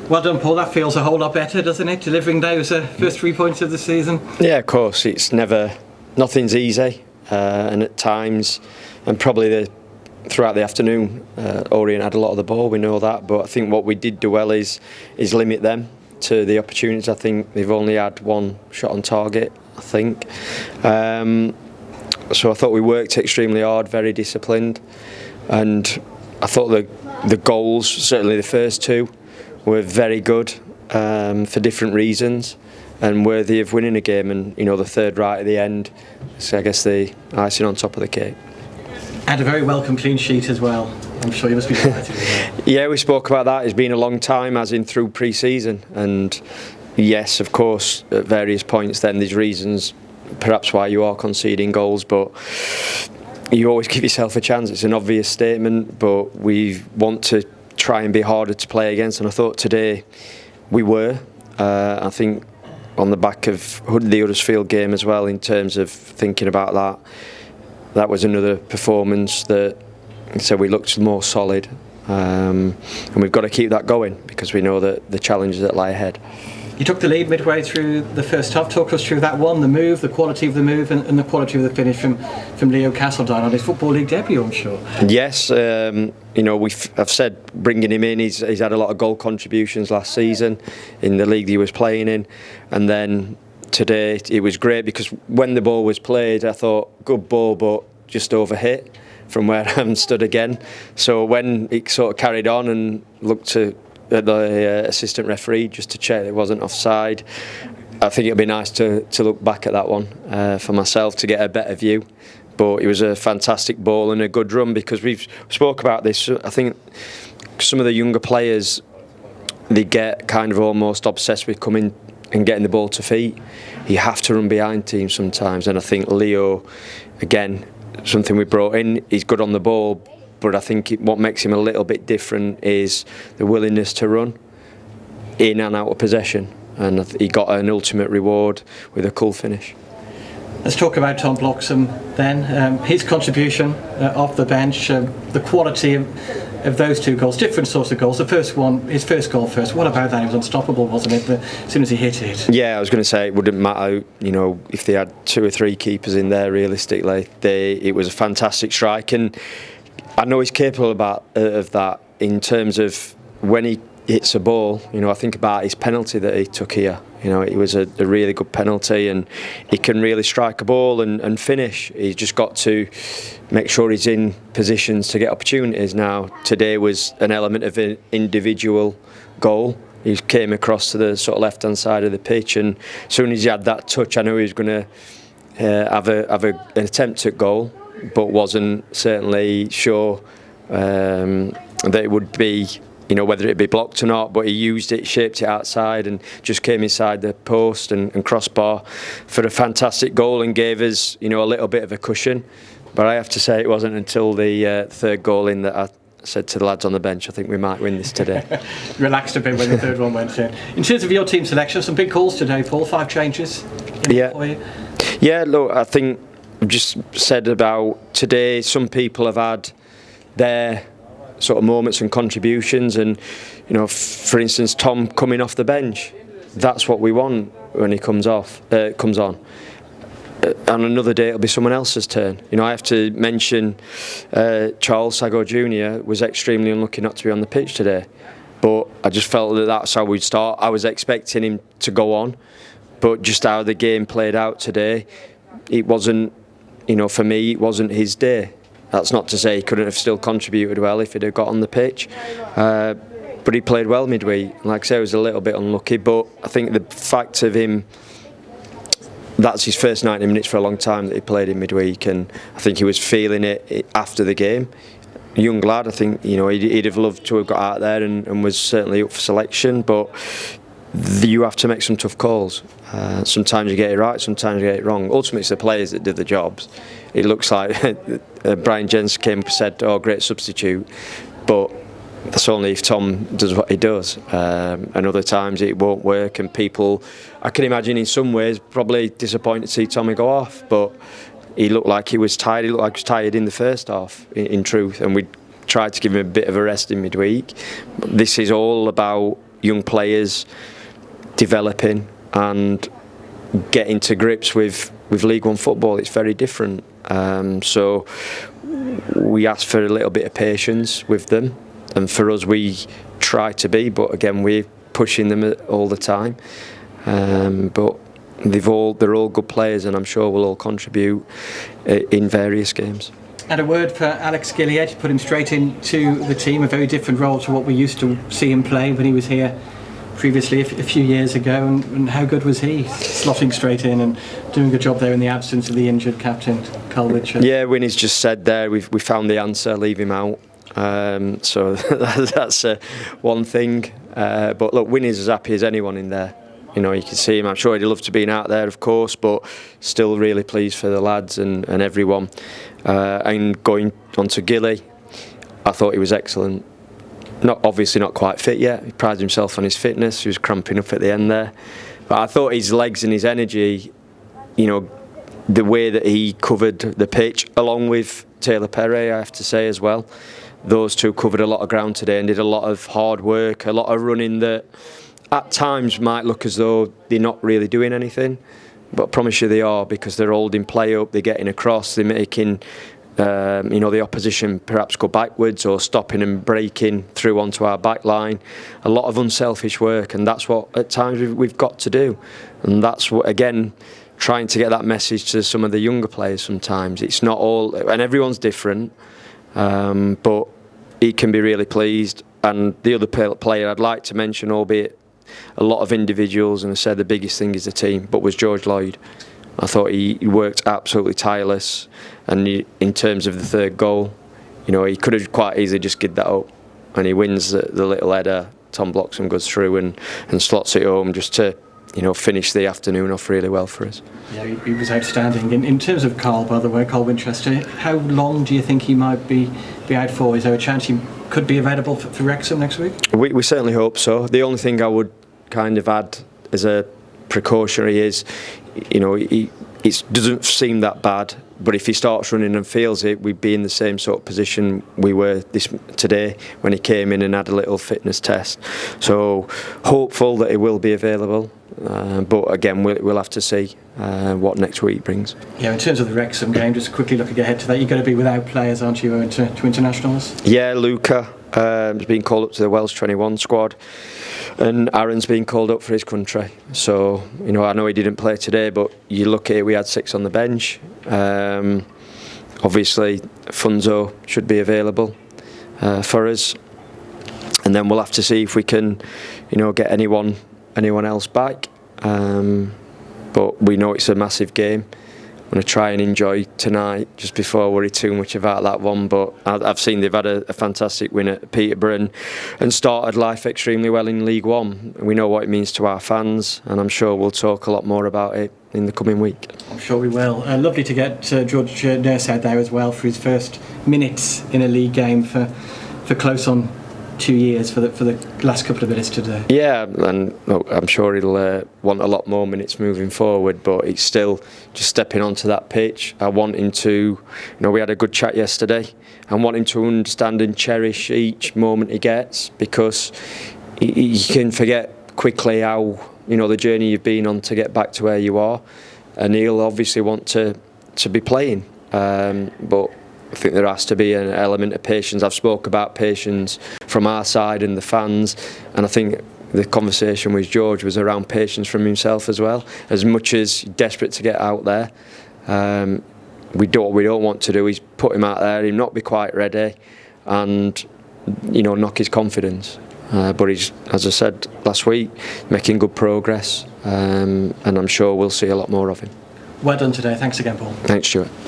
Well done, Paul. That feels a whole lot better, doesn't it? Delivering those first 3 points of the season. Yeah, of course. Nothing's easy, and at times, and probably throughout the afternoon, Orient had a lot of the ball. We know that, but I think what we did do well is limit them to the opportunities. I think they've only had one shot on target, I think. So I thought we worked extremely hard, very disciplined, and I thought the goals, certainly the first two, were very good for different reasons and worthy of winning a game. And the third right at the end, so I guess the icing on top of the cake. And a very welcome clean sheet as well. I'm sure you must be delighted with that. Yeah, we spoke about that. It's been a long time, as in through pre-season, and yes, of course, at various points then there's reasons perhaps why you are conceding goals, but you always give yourself a chance. It's an obvious statement, but we want to try and be harder to play against, and I thought today we were. I think on the back of the Huddersfield game as well, in terms of thinking about that was another performance that, so we looked more solid, and we've got to keep that going because we know that the challenges that lie ahead. You took the lead midway through the first half. Talk us through that one, the move, the quality of the move, and the quality of the finish from Leo Castledine on his Football League debut, I'm sure. Yes, I've said bringing him in, he's had a lot of goal contributions last season in the league that he was playing in, and then today it was great because when the ball was played, I thought good ball, but just overhit from where I'm stood again. So when it sort of carried on and looked at the assistant referee just to check it wasn't offside, I think it'd be nice to look back at that one for myself to get a better view. But it was a fantastic ball and a good run, because we've spoke about this. I think some of the younger players, they get kind of almost obsessed with coming and getting the ball to feet. You have to run behind teams sometimes, and I think Leo, again, something we brought in, he's good on the ball, but I think what makes him a little bit different is the willingness to run in and out of possession, and he got an ultimate reward with a cool finish. Let's talk about Tom Bloxham then. His contribution off the bench, the quality of those two goals, different sorts of goals. The first one, his first goal first, what about that? It was unstoppable, wasn't it, as soon as he hit it? Yeah, I was going to say it wouldn't matter, if they had 2 or 3 keepers in there realistically. It was a fantastic strike, and I know he's capable of that in terms of when he hits a ball. I think about his penalty that he took here. It was a really good penalty, and he can really strike a ball and finish. He's just got to make sure he's in positions to get opportunities. Now, today was an element of an individual goal. He came across to the sort of left-hand side of the pitch, and as soon as he had that touch, I knew he was going to have an attempt at goal, but wasn't certainly sure that it would be, whether it'd be blocked or not. But he used it, shaped it outside, and just came inside the post and crossbar for a fantastic goal, and gave us, a little bit of a cushion. But I have to say, it wasn't until the third goal in that I said to the lads on the bench, I think we might win this today. Relaxed a bit when the third one went in. In terms of your team selection, some big calls today, Paul. 5 changes. Yeah, look, I think I've just said about today, some people have had their sort of moments and contributions, and for instance, Tom coming off the bench, that's what we want when he comes on. On another day it'll be someone else's turn. I have to mention Charles Sago Jr. was extremely unlucky not to be on the pitch today, but I just felt that that's how we'd start. I was expecting him to go on, but just how the game played out today, it wasn't, for me, it wasn't his day. That's not to say he couldn't have still contributed well if he'd have got on the pitch, but he played well midweek. Like I say, he was a little bit unlucky, but I think the fact of him, that's his first 90 minutes for a long time that he played in midweek, and I think he was feeling it after the game. Young lad, I think he'd have loved to have got out there and was certainly up for selection, but you have to make some tough calls. Sometimes you get it right, sometimes you get it wrong. Ultimately, it's the players that did the jobs. It looks like Brian Jens came up and said, "Oh, great substitute," but that's only if Tom does what he does. And other times it won't work, and people, I can imagine in some ways, probably disappointed to see Tommy go off, but he looked like he was tired. He looked like he was tired in the first half, in truth, and we tried to give him a bit of a rest in midweek. This is all about young players developing and getting to grips with League One football. It's very different. So we ask for a little bit of patience with them, and for us, we try to be. But again, we're pushing them all the time. But they're all good players, and I'm sure will all contribute in various games. And a word for Alex Gilliard, put him straight into the team, a very different role to what we used to see him play when he was here previously a few years ago. And how good was he, slotting straight in and doing a job there in the absence of the injured captain, Carl Winchester? Yeah, Winnie's just said there, we found the answer, leave him out. So that's one thing. But look, Winnie's as happy as anyone in there. You know, you can see him. I'm sure he'd love to be out there, of course, but still really pleased for the lads and everyone. And going on to Gilly, I thought he was excellent. Obviously not quite fit yet. He prides himself on his fitness. He was cramping up at the end there. But I thought his legs and his energy, you know, the way that he covered the pitch, along with Taylor Perry, I have to say as well. Those two covered a lot of ground today and did a lot of hard work, a lot of running that at times might look as though they're not really doing anything, but I promise you they are, because they're holding play up, they're getting across, they're making the opposition perhaps go backwards or stopping and breaking through onto our back line. A lot of unselfish work, and that's what at times we've got to do. And that's what, again, trying to get that message to some of the younger players sometimes. It's not all, and everyone's different, but he can be really pleased. And the other player I'd like to mention, albeit a lot of individuals, and I said the biggest thing is the team, but was George Lloyd. I thought he worked absolutely tireless, and in terms of the third goal, you know, he could have quite easily just given that up, and he wins the little header. Tom Bloxham goes through and slots it home just to, you know, finish the afternoon off really well for us. Yeah, he was outstanding. In terms of Carl, by the way, Carl Winchester, how long do you think he might be out for? Is there a chance he could be available for Wrexham next week? We certainly hope so. The only thing I would kind of add as a precautionary is, you know, it doesn't seem that bad, but if he starts running and feels it, we'd be in the same sort of position we were today when he came in and had a little fitness test. So hopeful that he will be available, but again, we'll have to see what next week brings. Yeah, in terms of the Wrexham game, just quickly looking ahead to that, you're going to be without players, aren't you, to internationals? Yeah, Luca has been called up to the Welsh 21 squad, and Aaron's been called up for his country. So, you know, I know he didn't play today, but you look at it, we had 6 on the bench. Obviously, Funzo should be available for us, and then we'll have to see if we can, you know, get anyone else back. But we know it's a massive game. I'm going to try and enjoy tonight just before I worry too much about that one. But I've seen they've had a fantastic win at Peterborough and started life extremely well in League One. We know what it means to our fans, and I'm sure we'll talk a lot more about it in the coming week. I'm sure we will. Lovely to get George Nurse out there as well for his first minutes in a league game for close on 2 years for the last couple of minutes today. Yeah, and look, I'm sure he'll want a lot more minutes moving forward, but it's still just stepping onto that pitch. I want him to, you know, we had a good chat yesterday. I want him to understand and cherish each moment he gets, because you can forget quickly how, you know, the journey you've been on to get back to where you are, and he'll obviously want to be playing, but I think there has to be an element of patience. I've spoke about patience from our side and the fans, and I think the conversation with George was around patience from himself as well. As much as desperate to get out there, we don't want to do is put him out there, him not be quite ready, and, you know, knock his confidence. But he's, as I said last week, making good progress, and I'm sure we'll see a lot more of him. Well done today. Thanks again, Paul. Thanks, Stuart.